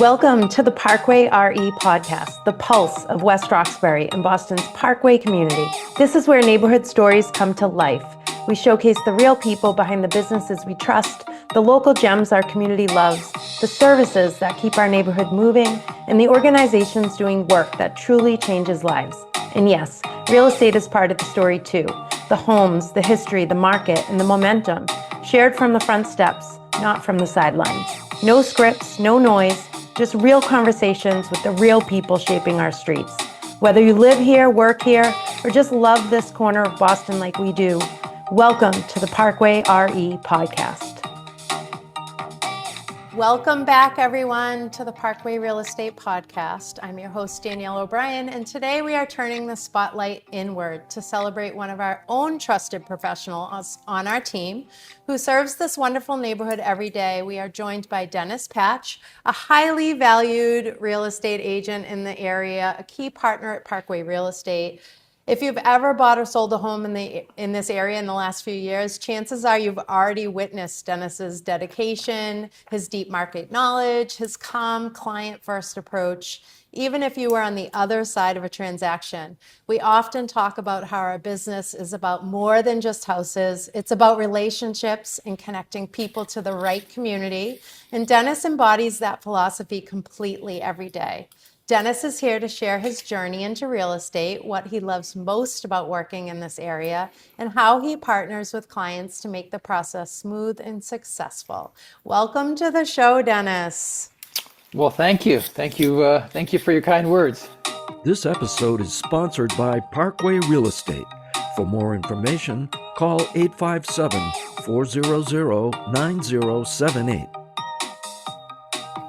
Welcome to the Parkway RE podcast, the pulse of West Roxbury and Boston's Parkway community. This is where neighborhood stories come to life. We showcase the real people behind the businesses we trust, the local gems our community loves, the services that keep our neighborhood moving, and the organizations doing work that truly changes lives. And yes, real estate is part of the story too. The homes, the history, the market, and the momentum, shared from the front steps, not from the sidelines. No scripts, no noise, just real conversations with the real people shaping our streets. Whether you live here, work here, or just love this corner of Boston like we do, welcome to the Parkway RE podcast. Welcome back, everyone, to the Parkway Real Estate podcast. I'm your host, Danielle O'Brien, and today we are turning the spotlight inward to celebrate one of our own trusted professionals on our team who serves this wonderful neighborhood every day. We are joined by Dennis Patch, a highly valued real estate agent in the area, a key partner at Parkway Real Estate. If you've ever bought or sold a home in this area in the last few years, chances are you've already witnessed Dennis's dedication, his deep market knowledge, his calm client-first approach. Even if you were on the other side of a transaction, we often talk about how our business is about more than just houses. It's about relationships and connecting people to the right community. And Dennis embodies that philosophy completely every day. Dennis is here to share his journey into real estate, what he loves most about working in this area, and how he partners with clients to make the process smooth and successful. Welcome to the show, Dennis. Well, thank you. Thank you for your kind words. This episode is sponsored by Parkway Real Estate. For more information, call 857-400-9078.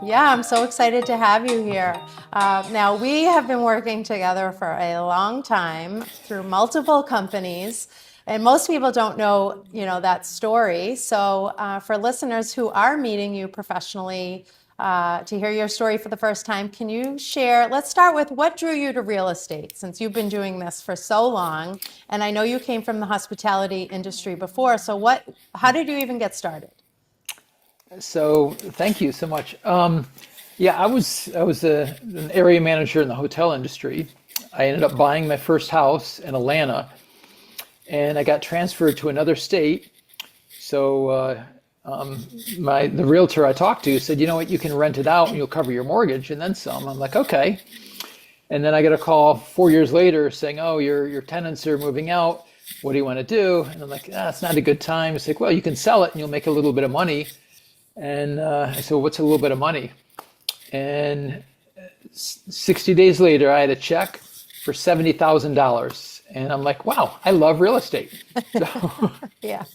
Yeah, I'm so excited to have you here. Now, we have been working together for a long time through multiple companies, and most people don't know, that story. So for listeners who are meeting you professionally, to hear your story for the first time, can you share, let's start with what drew you to real estate, since you've been doing this for so long, and I know you came from the hospitality industry before, so how did you even get started? So thank you so much. I was an area manager in the hotel industry. I ended up buying my first house in Atlanta, and I got transferred to another state. So the realtor I talked to said, you know what, you can rent it out and you'll cover your mortgage and then some. I'm like, okay. And then I got a call 4 years later saying, oh, your tenants are moving out. What do you want to do? And I'm like, it's not a good time. It's like, well, you can sell it and you'll make a little bit of money. And I said, well, what's a little bit of money? And 60 days later, I had a check for $70,000. And I'm like, wow, I love real estate. So Yeah.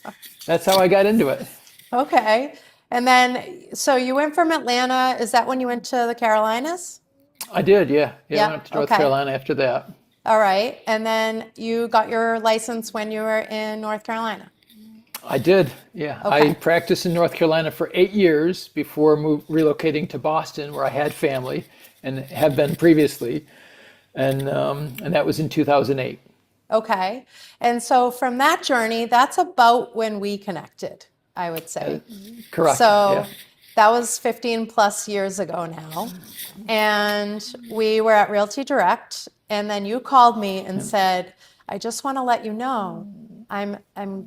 That's how I got into it. Okay. And then, so you went from Atlanta, is that when you went to the Carolinas? I did, yeah. Yeah, I went up to North Carolina after that. All right. And then you got your license when you were in North Carolina? I did, yeah. Okay. I practiced in North Carolina for 8 years before relocating to Boston, where I had family and have been previously, and that was in 2008. Okay. And so from that journey, that's about when we connected, I would say. Correct. So yeah. that was 15 plus years ago now. And we were at Realty Direct, and then you called me and said, I just want to let you know I'm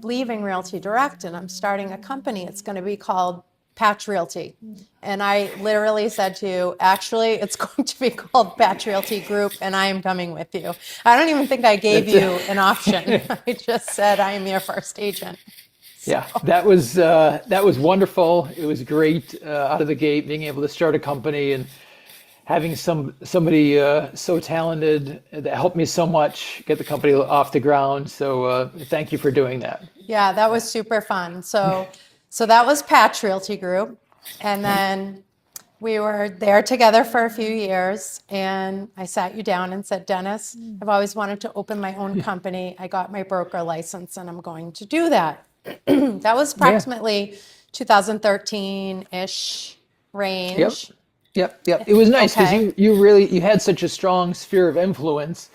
leaving Realty Direct and I'm starting a company. It's going to be called Patch Realty. And I literally said to you, actually, it's going to be called Patch Realty Group, and I am coming with you. I don't even think I gave you an option. I just said, I am your first agent. Yeah, that was wonderful. It was great out of the gate, being able to start a company and having somebody so talented that helped me so much get the company off the ground. So thank you for doing that. Yeah, that was super fun. So that was Patch Realty Group. And then we were there together for a few years. And I sat you down and said, Dennis, I've always wanted to open my own company. I got my broker license and I'm going to do that. That was approximately 2013-ish range. Yep. It was nice because Okay. you had such a strong sphere of influence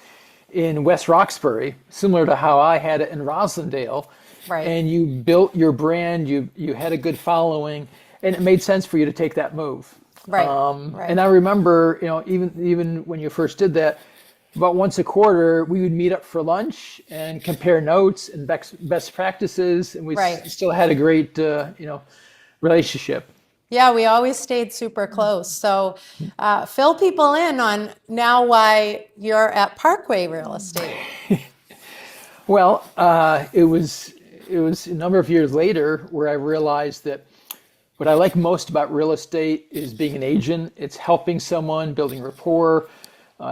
in West Roxbury, similar to how I had it in Roslindale. Right. And you built your brand, you had a good following, and it made sense for you to take that move. Right. And I remember, even when you first did that, about once a quarter, we would meet up for lunch and compare notes and best practices, and we Right. still had a great, relationship. Yeah, we always stayed super close. So fill people in on now why you're at Parkway Real Estate. Well, it was a number of years later where I realized that what I like most about real estate is being an agent. It's helping someone, building rapport,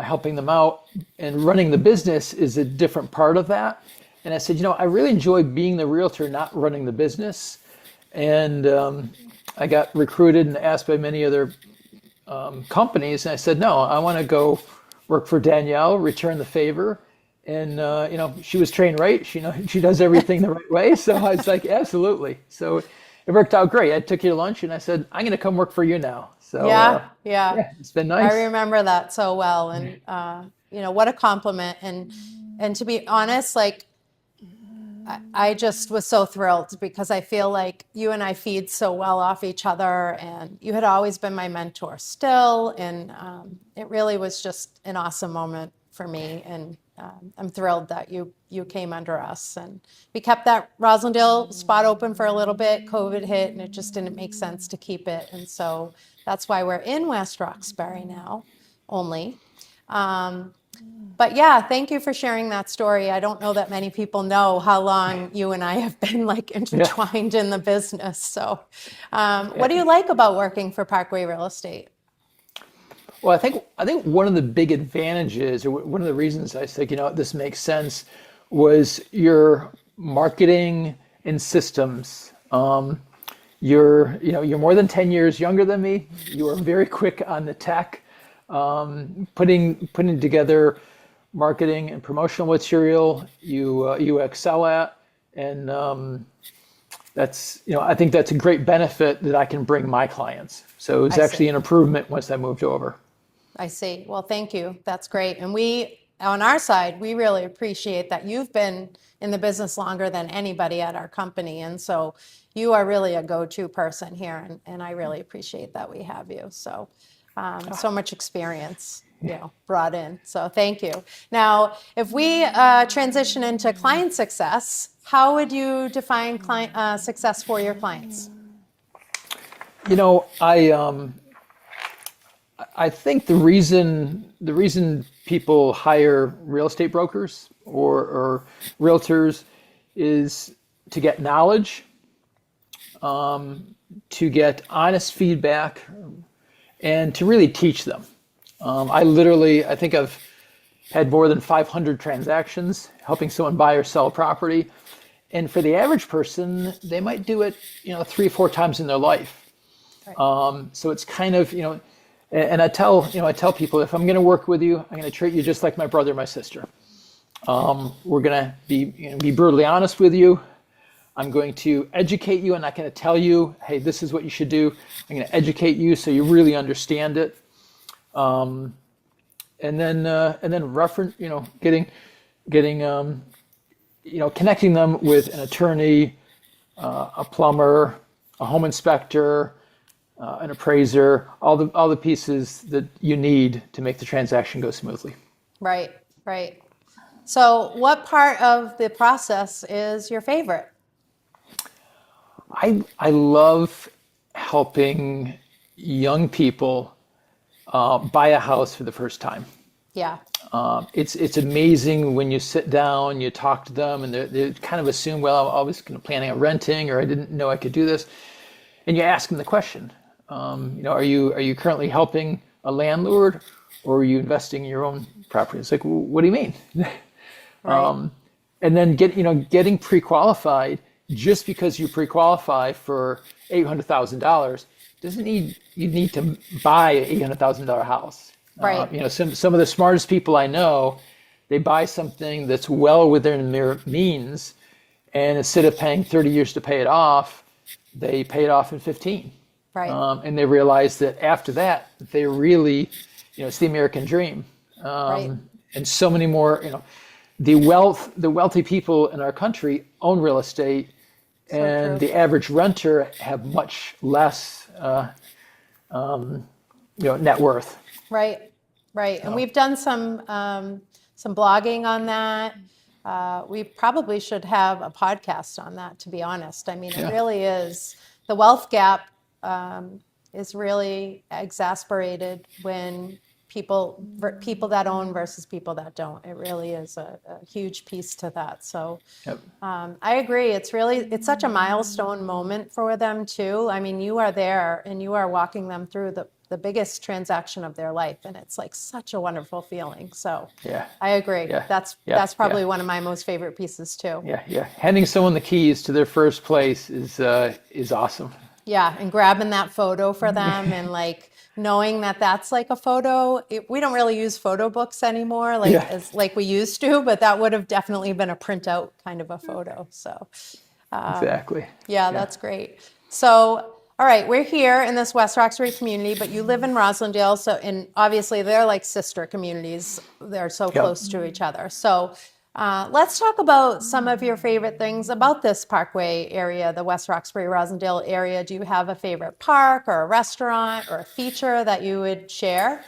helping them out, and running the business is a different part of that. And I said, I really enjoy being the realtor, not running the business. And I got recruited and asked by many other companies, and I said, no, I want to go work for Danielle, return the favor. And she was trained right. She does everything the right way. So I was like, absolutely. So it worked out great. I took you to lunch, and I said, I'm going to come work for you now. So Yeah. it's been nice. I remember that so well. And, what a compliment. And to be honest, like, I just was so thrilled because I feel like you and I feed so well off each other, and you had always been my mentor still. And it really was just an awesome moment for me. And I'm thrilled that you came under us. And we kept that Roslindale spot open for a little bit. COVID hit, and it just didn't make sense to keep it. And so that's why we're in West Roxbury now only. But yeah, thank you for sharing that story. I don't know that many people know how long you and I have been like intertwined in the business. So what do you like about working for Parkway Real Estate? Well, I think one of the big advantages, or one of the reasons I think, this makes sense, was your marketing and systems. You're more than 10 years younger than me. You are very quick on the tech, putting together marketing and promotional material. You excel at, and that's I think that's a great benefit that I can bring my clients. So it's actually an improvement once I moved over. I see. Well, thank you. That's great. And we, on our side, we really appreciate that you've been in the business longer than anybody at our company. And so you are really a go-to person here. And I really appreciate that we have you. So, so much experience, brought in. So thank you. Now, if we transition into client success, how would you define client success for your clients? I think the reason people hire real estate brokers or realtors is to get knowledge, to get honest feedback, and to really teach them. I think I've had more than 500 transactions helping someone buy or sell a property. And for the average person, they might do it, 3 or 4 times in their life. Right. So it's kind of, and I tell people, if I'm going to work with you, I'm going to treat you just like my brother or my sister. We're going to be brutally honest with you. I'm going to educate you. I'm not going to tell you, hey, this is what you should do. I'm going to educate you so you really understand it. And then reference, connecting them with an attorney, a plumber, a home inspector, an appraiser, all the pieces that you need to make the transaction go smoothly. Right. So what part of the process is your favorite? I love helping young people buy a house for the first time. Yeah. It's amazing when you sit down, you talk to them, and they kind of assume, well, I was planning on renting, or I didn't know I could do this. And you ask them the question, are you currently helping a landlord, or are you investing in your own property? It's like, well, what do you mean? Right. And then getting pre-qualified. Just because you pre-qualify for $800,000 doesn't mean you need to buy an $800,000 house. Right. Some of the smartest people I know, they buy something that's well within their means, and instead of paying 30 years to pay it off, they pay it off in 15. Right. And they realize that after that, they really, it's the American dream. Right. And so many more, the wealthy people in our country own real estate. And the average renter have much less net worth. Right, right. And we've done some blogging on that. We probably should have a podcast on that, to be honest. I mean, it really is, the wealth gap is really exacerbated when people that own versus people that don't. It really is a huge piece to that. So I agree. It's such a milestone moment for them too. I mean, you are there and you are walking them through the biggest transaction of their life, and it's like such a wonderful feeling. So I agree. That's probably one of my most favorite pieces too. Handing someone the keys to their first place is awesome. Yeah, and grabbing that photo for them and like knowing that that's like a photo. We don't really use photo books anymore as we used to, but that would have definitely been a printout kind of a photo. So exactly. Yeah, that's great. So, all right, we're here in this West Roxbury community, but you live in Roslindale, and obviously they're like sister communities. They're so close to each other. So let's talk about some of your favorite things about this Parkway area, the West Roxbury Roslindale area. Do you have a favorite park or a restaurant or a feature that you would share?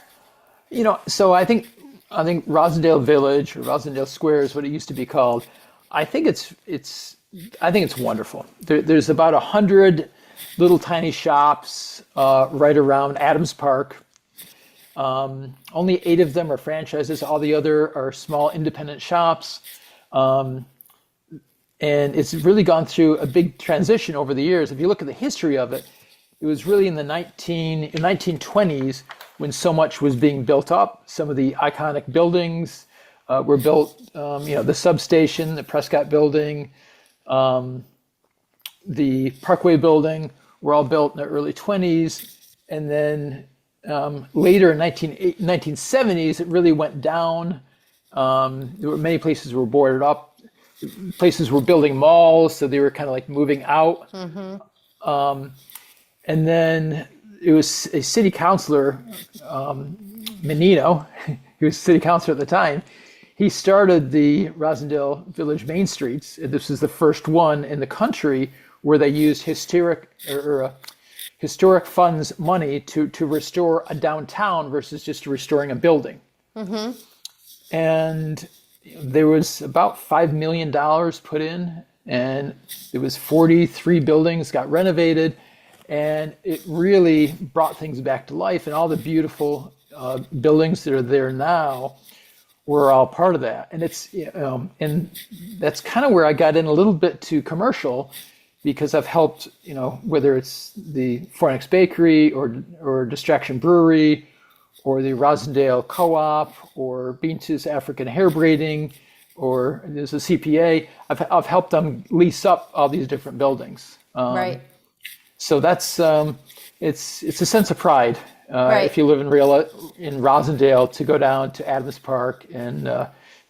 So I think Roslindale Village or Roslindale Square is what it used to be called. I think it's wonderful. There's about 100 little tiny shops right around Adams Park. Only 8 of them are franchises. All the other are small independent shops. And it's really gone through a big transition over the years. If you look at the history of it, it was really in the 1920s when so much was being built up. Some of the iconic buildings were built, the substation, the Prescott building, the Parkway building were all built in the early 20s. And then later in 1970s, it really went down. There were many places were boarded up. Places were building malls, so they were kind of like moving out. And then it was a city councilor, Menino, he was city councilor at the time. He started the Roslindale Village Main Streets. This was the first one in the country where they used historic funds money to restore a downtown versus just restoring a building. And there was about $5 million put in, and there was 43 buildings got renovated, and it really brought things back to life. And all the beautiful buildings that are there now were all part of that. And and that's kind of where I got in a little bit to commercial, because I've helped, whether it's the Fornix Bakery or Distraction Brewery or the Roslindale Co-op or Bean's African Hair Braiding, or there's a CPA. I've helped them lease up all these different buildings. Right. So that's it's a sense of pride if you live in Roslindale to go down to Adams Park and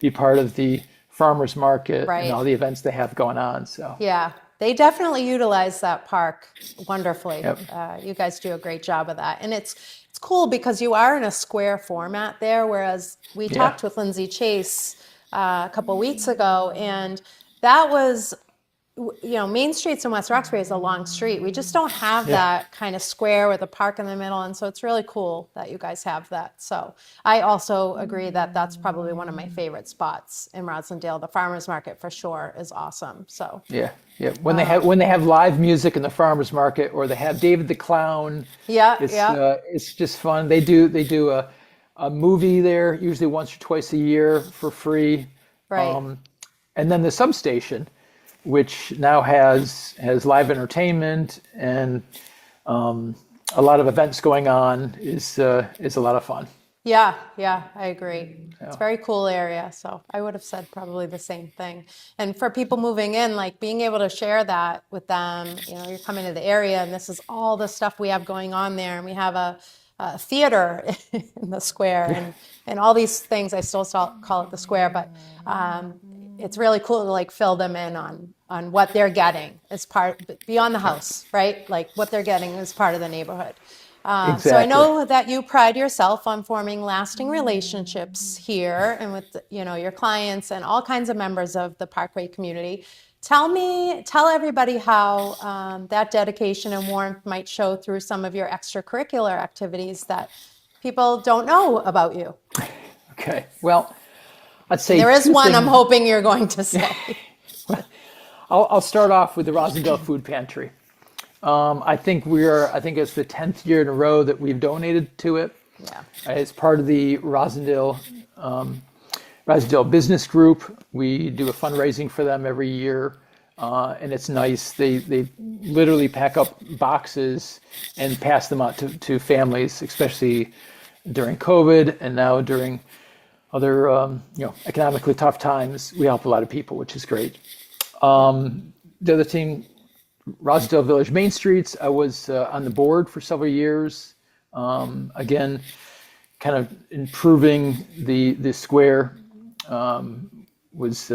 be part of the farmers market and all the events they have going on. So yeah. They definitely utilize that park wonderfully. You guys do a great job of that. And it's cool because you are in a square format there, whereas we talked with Lindsay Chase a couple weeks ago, and that was, Main Streets in West Roxbury is a long street. We just don't have that kind of square with a park in the middle, and so it's really cool that you guys have that. So I also agree that that's probably one of my favorite spots in Roslindale. The farmers market for sure is awesome. So when they have live music in the farmers market, or they have David the Clown, it's just fun. They do a movie there usually once or twice a year for free, and then the substation, which now has live entertainment and a lot of events going on, is a lot of fun. Yeah, I agree. It's a very cool area. So I would have said probably the same thing. And for people moving in, like being able to share that with them, you're coming to the area and this is all the stuff we have going on there. And we have a theater in the square and all these things. I still call it the square, but it's really cool to like fill them in on what they're getting as part beyond the house, right? Like what they're getting as part of the neighborhood. Exactly. So I know that you pride yourself on forming lasting relationships here and with your clients and all kinds of members of the Parkway community. Tell everybody how that dedication and warmth might show through some of your extracurricular activities that people don't know about you. Okay. Well, I'd say There is two one I'm things. hoping you're going to say. I'll start off with the Roslindale Food Pantry. I think it's the 10th year in a row that we've donated to it. Yeah. As part of the Roslindale Business Group, we do a fundraising for them every year, and it's nice. They literally pack up boxes and pass them out to families, especially during COVID and now during other economically tough times. We help a lot of people, which is great. The other team, Roslindale Village Main Streets, I was on the board for several years. Again, kind of improving the square was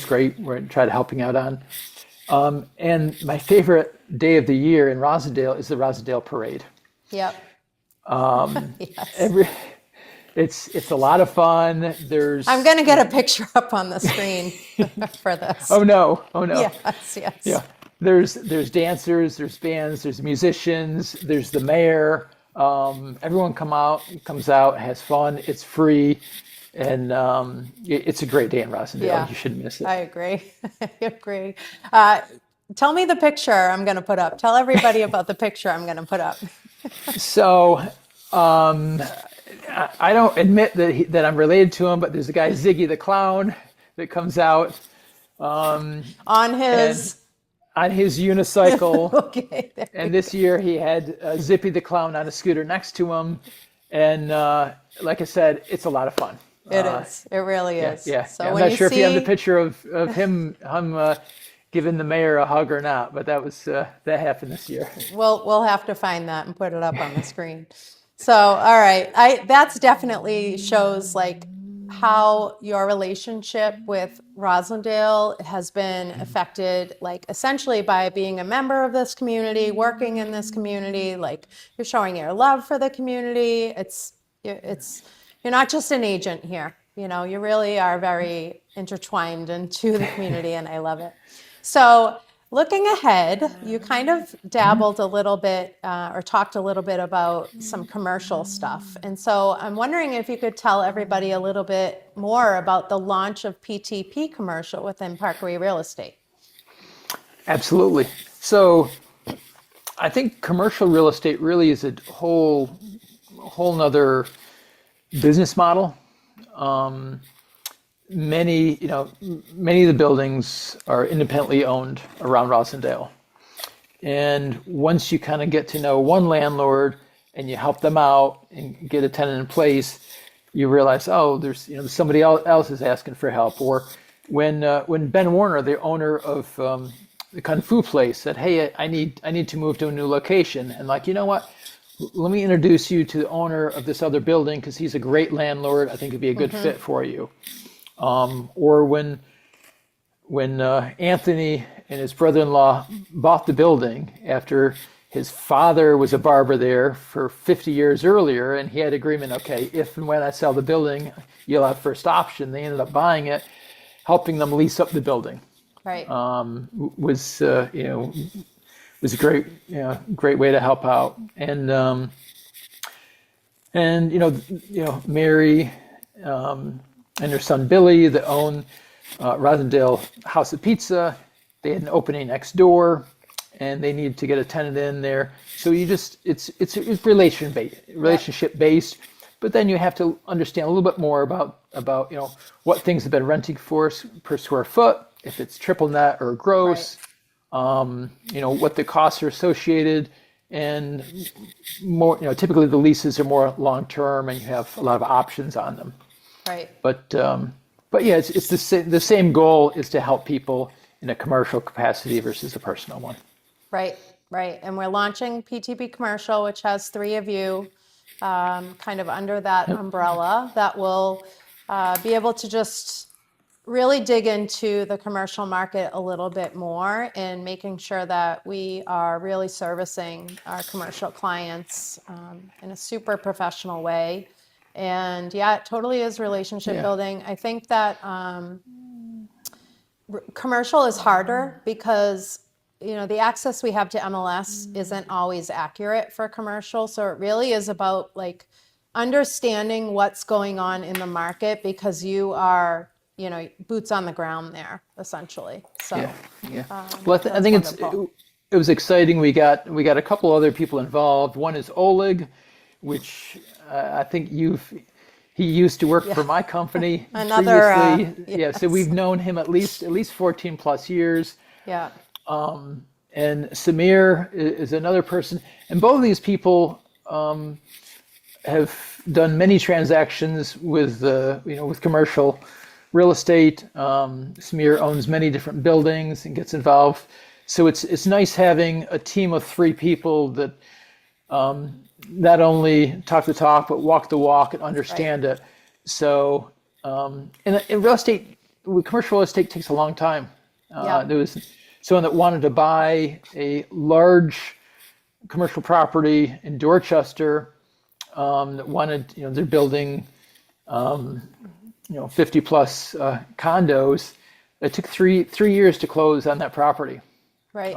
great. We're trying to helping out on. And my favorite day of the year in Roslindale is the Roslindale Parade. Yep. Yes. It's a lot of fun. I'm going to get a picture up on the screen for this. Oh no. Yes. Yeah. There's dancers, there's bands, there's musicians, there's the mayor. Everyone comes out, has fun. It's free, and it's a great day in Roslindale. Yeah. You shouldn't miss it. I agree. I agree. Tell me the picture I'm going to put up. Tell everybody about the picture I'm going to put up. So, I don't admit that I'm related to him, but there's a guy, Ziggy the Clown, that comes out On his unicycle. okay. And this year he had Zippy the Clown on a scooter next to him. And like I said, it's a lot of fun. It is. It really is. Yeah. So I'm when not you sure if you have see- the picture of him giving the mayor a hug or not, but that happened this year. We'll have to find that and put it up on the screen. So, all right. That's definitely shows like how your relationship with Roslindale has been affected, like essentially by being a member of this community, working in this community, like you're showing your love for the community. It's you're not just an agent here, you really are very intertwined into the community, and I love it. So looking ahead, you kind of dabbled a little bit or talked a little bit about some commercial stuff. And so I'm wondering if you could tell everybody a little bit more about the launch of PTP commercial within Parkway Real Estate. Absolutely. So I think commercial real estate really is a whole nother business model. Many of the buildings are independently owned around Roslindale. And once you kind of get to know one landlord and you help them out and get a tenant in place, you realize, oh, there's somebody else is asking for help. Or when Ben Warner, the owner of the Kung Fu place, said, hey, I need to move to a new location, and like, you know what? Let me introduce you to the owner of this other building because he's a great landlord. I think it'd be a good fit for you. Or when Anthony and his brother-in-law bought the building after his father was a barber there for 50 years earlier, and he had agreement, okay, if and when I sell the building, you'll have first option. They ended up buying it, helping them lease up the building. Right. Was a great way to help out. And Mary and her son Billy that own Roslindale House of Pizza. They had an opening next door, and they needed to get a tenant in there. So it's relationship based. But then you have to understand a little bit more about what things have been renting for us per square foot, if it's triple net or gross, what the costs are associated, and more. Typically the leases are more long term, and you have a lot of options on them. Right. But yeah, it's the same goal is to help people in a commercial capacity versus a personal one. Right. And we're launching PTP Commercial, which has 3 of you kind of under that umbrella that will be able to just really dig into the commercial market a little bit more and making sure that we are really servicing our commercial clients in a super professional way. And yeah, it totally is relationship building. I think that Commercial is harder because, the access we have to MLS isn't always accurate for commercial. So it really is about like understanding what's going on in the market because you are, boots on the ground there essentially. So Yeah. Well, I that's think wonderful. it was exciting. We got a couple other people involved. One is Oleg, which I think he used to work for my company Another, previously. Yeah, so yes. we've known him at least 14 plus years. Yeah. And Samir is another person. And both of these people have done many transactions with with commercial real estate. Samir owns many different buildings and gets involved. So it's nice having a team of three people that not only talk the talk but walk the walk and understand it. So in real estate, commercial real estate takes a long time. Yeah. There was someone that wanted to buy a large commercial property in Dorchester that wanted, they're building 50 plus condos. It took three years to close on that property. Right.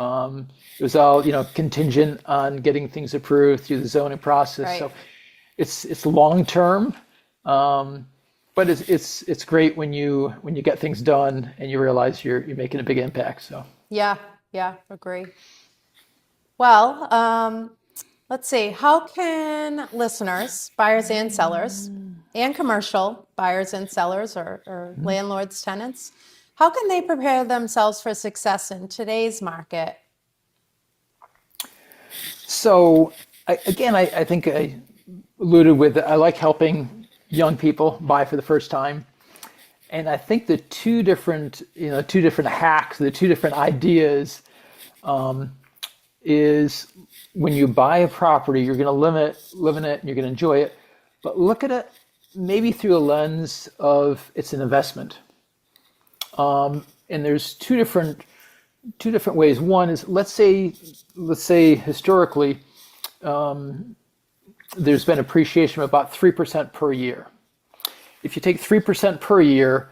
It was all contingent on getting things approved through the zoning process. Right. So it's long term, but it's great when you get things done and you realize you're making a big impact. So Yeah. Agree. Well, let's see. How can listeners, buyers and sellers, and commercial buyers and sellers or landlords, tenants, how can they prepare themselves for success in today's market? So I think I alluded with I like helping young people buy for the first time. And I think the two different hacks, the two different ideas is when you buy a property, you're going to live in it and you're going to enjoy it, but look at it maybe through a lens of it's an investment. And there's two different ways. One is let's say historically there's been appreciation of about 3% per year. If you take 3% per year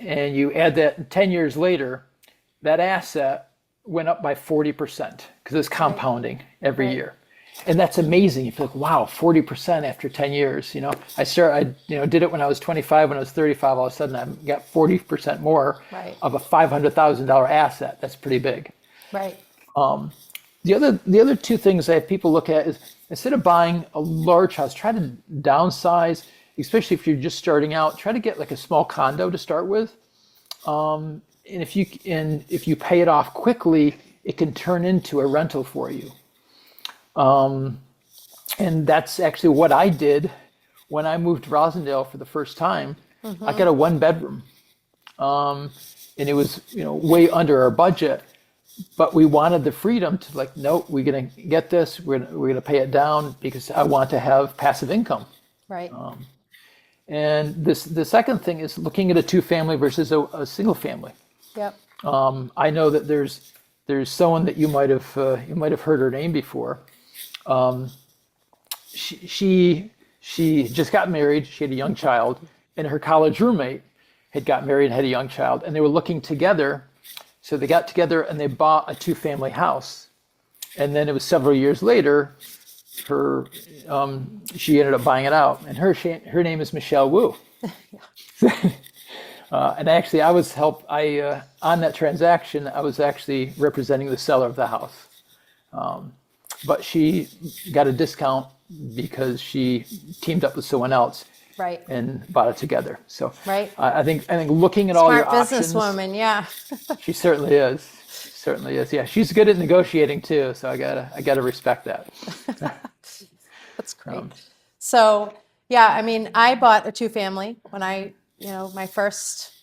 and you add that 10 years later, that asset went up by 40% because it's compounding every year. And that's amazing. You feel like, wow, 40% after 10 years. I did it when I was 25. When I was 35, all of a sudden I got 40% more of a $500,000 asset. That's pretty big. Right. The other two things I have people look at is instead of buying a large house, try to downsize, especially if you're just starting out. Try to get like a small condo to start with. And if you pay it off quickly, it can turn into a rental for you. And that's actually what I did when I moved to Roslindale for the first time. I got a 1-bedroom, and it was way under our budget, but we wanted the freedom to nope, we're gonna get this, we're gonna pay it down because I want to have passive income. Right. And the second thing is looking at a 2-family versus a single family. Yep. I know that there's someone that you might have heard her name before. She just got married. She had a young child, and her college roommate had got married and had a young child, and they were looking together. So they got together and they bought a 2-family house. And then it was several years later, she ended up buying it out, and her name is Michelle Wu. And actually, I was on that transaction. I was actually representing the seller of the house, but she got a discount because she teamed up with someone else, Right. and bought it together. So, Right. I think looking at all your Smart options. businesswoman. Yeah. She certainly is. She certainly is. Yeah, she's good at negotiating too. So I gotta respect that. That's great. So, yeah, I mean, I bought a 2-family when my first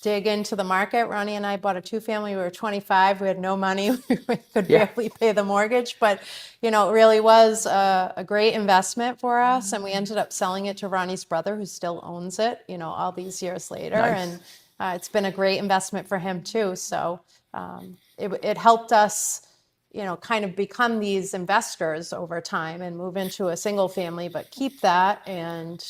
dig into the market. Ronnie and I bought a 2-family. We were 25. We had no money. We could barely pay the mortgage, but it really was a great investment for us. And we ended up selling it to Ronnie's brother, who still owns it, all these years later. Nice. And it's been a great investment for him too. So it helped us, kind of become these investors over time and move into a single family, but keep that. And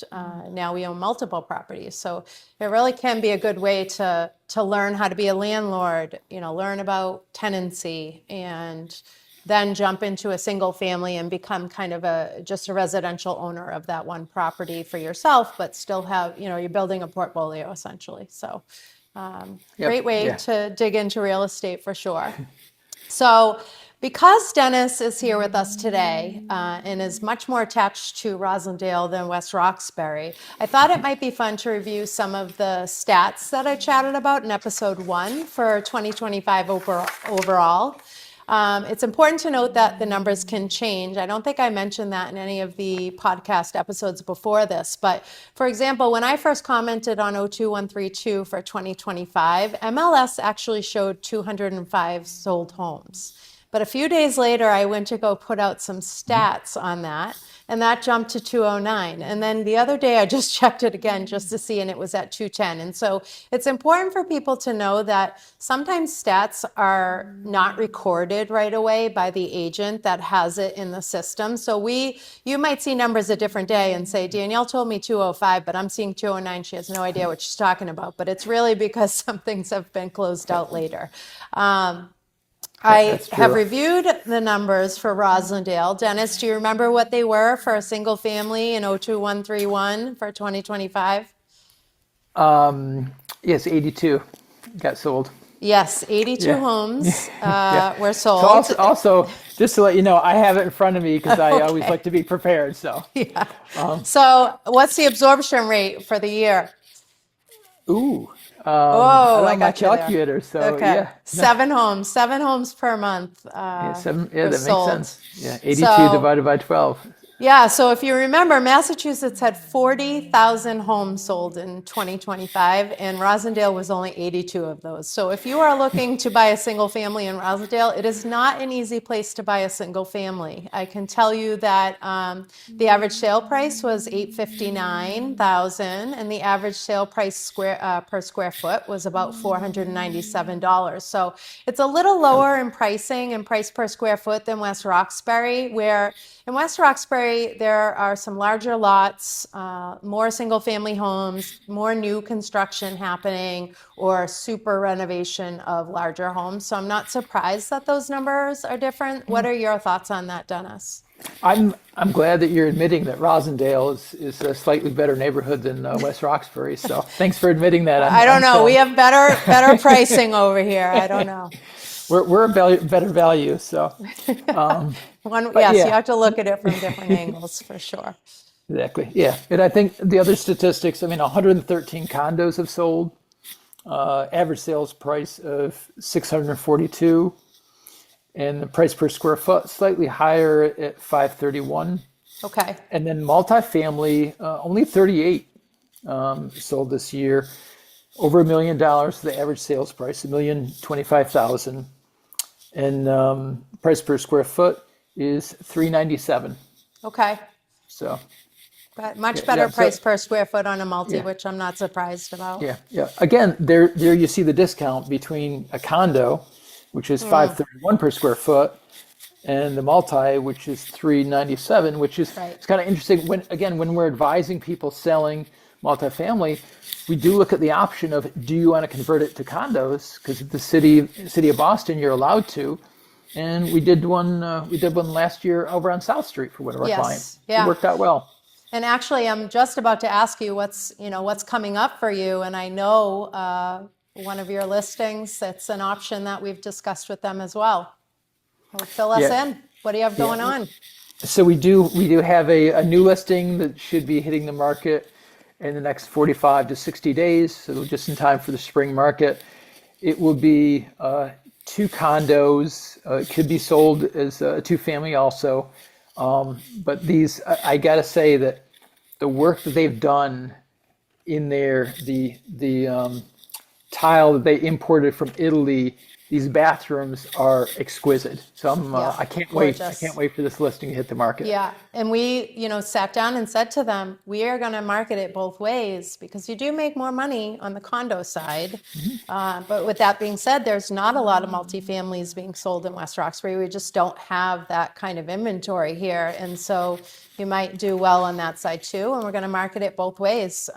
now we own multiple properties. So it really can be a good way to learn how to be a landlord, learn about tenancy, and then jump into a single family and become kind of just a residential owner of that one property for yourself, but still have, you're building a portfolio essentially. So great way to dig into real estate for sure. So because Dennis is here with us today and is much more attached to Roslindale than West Roxbury, I thought it might be fun to review some of the stats that I chatted about in episode 1 for 2025 overall. It's important to note that the numbers can change. I don't think I mentioned that in any of the podcast episodes before this, but for example, when I first commented on 02132 for 2025, MLS actually showed 205 sold homes. But a few days later, I went to go put out some stats on that, and that jumped to 209. And then the other day, I just checked it again just to see, and it was at 210. And so it's important for people to know that sometimes stats are not recorded right away by the agent that has it in the system. So you might see numbers a different day and say, Danielle told me 205, but I'm seeing 209. She has no idea what she's talking about. But it's really because some things have been closed out later. I have reviewed the numbers for Roslindale. Dennis, do you remember what they were for a single family in 02131 for 2025? Yes, 82 got sold. Yes, 82 homes were sold. So also, just to let you know, I have it in front of me because I always like to be prepared. So, So what's the absorption rate for the year? I got my calculator. So okay. 7 homes per month. That makes sold. sense. Yeah, 82 divided by 12. Yeah, so if you remember, Massachusetts had 40,000 homes sold in 2025, and Roslindale was only 82 of those. So if you are looking to buy a single family in Roslindale, it is not an easy place to buy a single family. I can tell you that the average sale price was $859,000, and the average sale price per square foot was about $497. So it's a little lower in pricing and price per square foot than West Roxbury, where in West Roxbury, there are some larger lots, more single-family homes, more new construction happening, or super renovation of larger homes. So I'm not surprised that those numbers are different. What are your thoughts on that, Dennis? I'm glad that you're admitting that Roslindale is a slightly better neighborhood than West Roxbury. So thanks for admitting that. I don't know. We have better pricing over here. I don't know. We're a better value. So. Yes, you have to look at it from different angles for sure. Exactly. Yeah. And I think the other statistics, 113 condos have sold, average sales price of $642, and the price per square foot slightly higher at $531. Okay. And then multifamily, only 38 sold this year, over $1 million. The average sales price, $1,025,000, and price per square foot is $397. Okay. So much better price per square foot on a multi, which I'm not surprised about. Yeah. Again, there you see the discount between a condo, which is $531 per square foot, and the multi, which is $397, which is it's kind of interesting. When we're advising people selling multifamily, we do look at the option of, do you want to convert it to condos? Because the city of Boston, you're allowed to. And we did one last year over on South Street for one of our clients. Yeah. It worked out well. And actually, I'm just about to ask you what's coming up for you. And I know one of your listings, it's an option that we've discussed with them as well. Fill us in. What do you have going on? So we do have a new listing that should be hitting the market in the next 45 to 60 days. So just in time for the spring market. It will be 2 condos. It could be sold as a 2-family also. But these, I gotta say that the work that they've done in there, the tile that they imported from Italy these bathrooms are exquisite. So Yeah, I can't wait. I gorgeous. can't wait for this listing to hit the market. Yeah, and we, sat down and said to them, we are going to market it both ways because you do make more money on the condo side. But with that being said, there's not a lot of multifamilies being sold in West Roxbury. We just don't have that kind of inventory here. And so you might do well on that side too. And we're going to market it both ways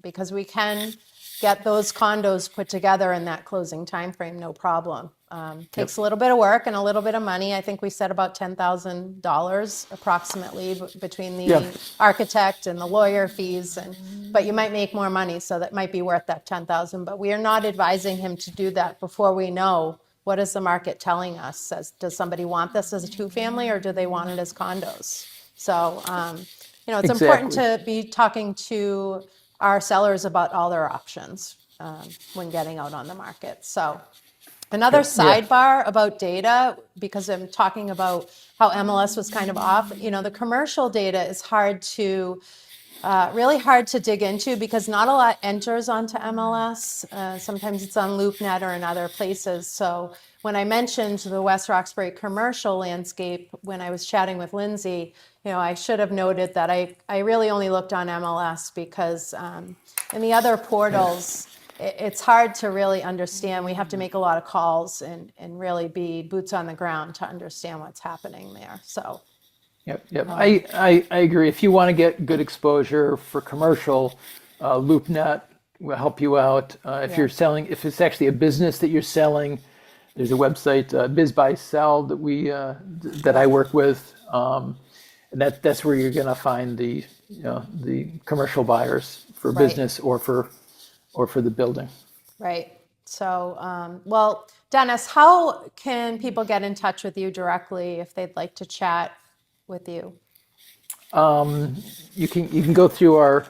because we can get those condos put together in that closing time frame, no problem. Takes a little bit of work and a little bit of money. I think we said about $10,000 approximately between the architect and the lawyer fees. But you might make more money, so that might be worth that $10,000. But we are not advising him to do that before we know what is the market telling us. Does somebody want this as a two-family or do they want it as condos? So, it's important to be talking to our sellers about all their options when getting out on the market. So another sidebar about data, because I'm talking about how MLS was kind of off, the commercial data is really hard to dig into because not a lot enters onto MLS. Sometimes it's on LoopNet or in other places. So when I mentioned the West Roxbury commercial landscape, when I was chatting with Lindsay, I should have noted that I really only looked on MLS because in the other portals, it's hard to really understand. We have to make a lot of calls and really be boots on the ground to understand what's happening there. So. Yep. I agree. If you want to get good exposure for commercial, LoopNet will help you out. If it's actually a business that you're selling, there's a website, Biz Buy Sell, that I work with, and that's where you're going to find the commercial buyers for business or for the building. Right. So, well, Dennis, how can people get in touch with you directly if they'd like to chat with you? You can go through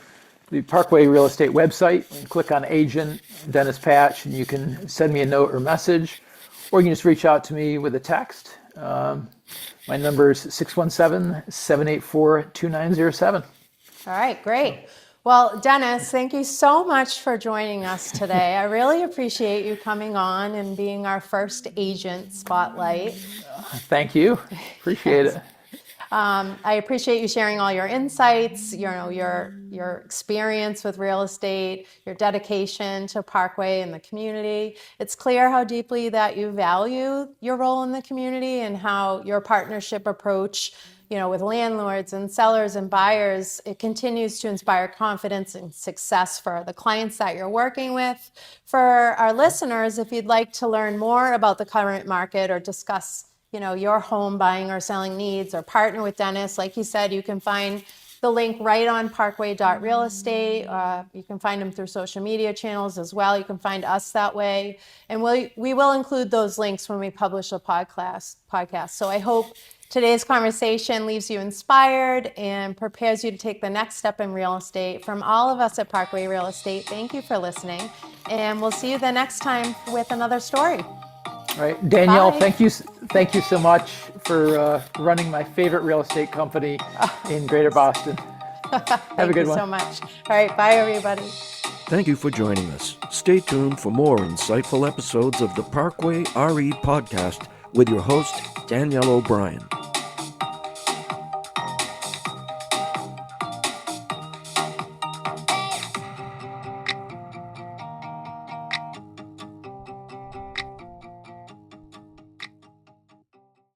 the Parkway Real Estate website and click on Agent Dennis Patch, and you can send me a note or message, or you can just reach out to me with a text. My number is 617-784-2907. All right, great. Well, Dennis, thank you so much for joining us today. I really appreciate you coming on and being our first agent spotlight. Thank you. Appreciate it. I appreciate you sharing all your insights, your experience with real estate, your dedication to Parkway and the community. It's clear how deeply that you value your role in the community and how your partnership approach, with landlords and sellers and buyers, it continues to inspire confidence and success for the clients that you're working with. For our listeners, if you'd like to learn more about the current market or discuss your home buying or selling needs or partner with Dennis, like you said, you can find the link right on parkway.real estate. You can find him through social media channels as well. You can find us that way. And we will include those links when we publish a podcast. So I hope today's conversation leaves you inspired and prepares you to take the next step in real estate. From all of us at Parkway Real Estate, thank you for listening. And we'll see you the next time with another story. All right, Danielle, Bye. thank you so much for running my favorite real estate company in Greater Boston. Have a good one. Thank you so much. All right, bye everybody. Thank you for joining us. Stay tuned for more insightful episodes of the Parkway RE podcast with your host, Danielle O'Brien.